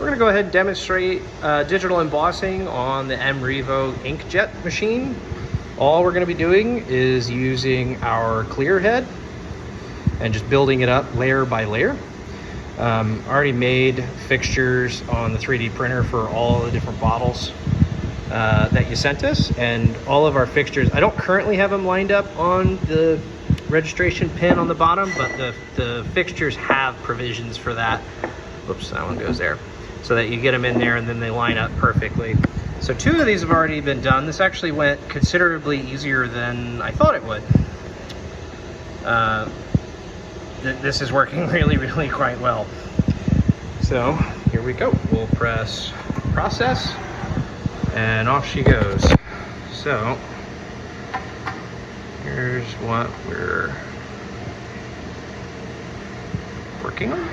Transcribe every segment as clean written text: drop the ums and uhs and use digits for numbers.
we're going to go ahead and demonstrate digital embossing on the mRevo inkjet machine. All we're going to be doing is using our clear head and just building it up layer by layer. Already made fixtures on the 3D printer for all the different bottles that you sent us, and all of our fixtures, I don't currently have them lined up on the registration pin on the bottom, but the fixtures have provisions for that. Whoops, that one goes there. So that you get them in there and then they line up perfectly. So 2 of these have already been done. This actually went considerably easier than I thought it would. This is working really quite well. So here we go. We'll press process and off she goes. So here's what we're working on.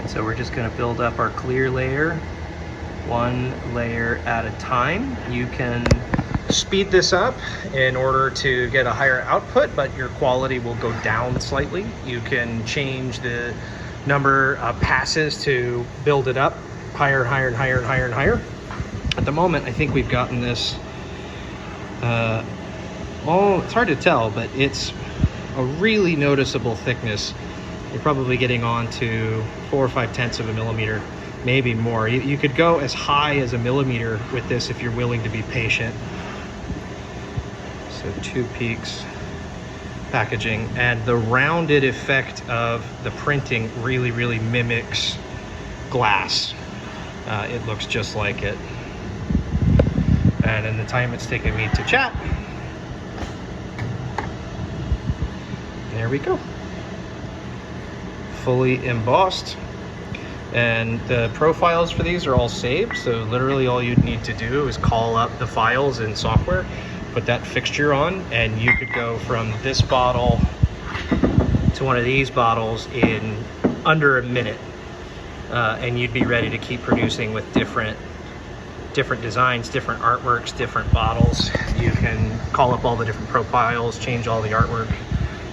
So we're just going to build up our clear layer, 1 layer at a time. You can speed this up in order to get a higher output, but your quality will go down slightly. You can change the number of passes to build it up higher, higher, and higher, and higher, and higher. At the moment, I think we've gotten this, well, it's hard to tell, but it's a really noticeable thickness. You're probably getting on to 4 or 5/10 of a millimeter, maybe more. You could go as high as a millimeter with this if you're willing to be patient. So 2 peaks packaging, and the rounded effect of the printing really mimics glass. It looks just like it. And in the time it's taken me to chat, there we go. Fully embossed. And the profiles for these are all saved, so literally all you'd need to do is call up the files in software, put that fixture on, and you could go from this bottle to one of these bottles in under a minute, and you'd be ready to keep producing with different designs, different artworks, different bottles. You can call up all the different profiles, change all the artwork,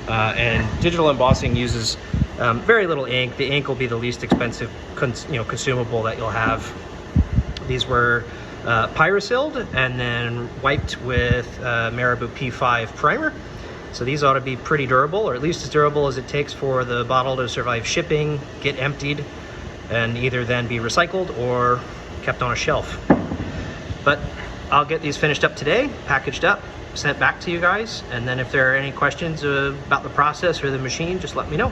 and digital embossing uses very little ink. The ink will be the least expensive consumable that you'll have. These were pyrosiled and then wiped with Marabou P5 primer. So these ought to be pretty durable, or at least as durable as it takes for the bottle to survive shipping, get emptied, and either then be recycled or kept on a shelf. But I'll get these finished up today, packaged up, sent back to you guys, and then if there are any questions about the process or the machine, just let me know.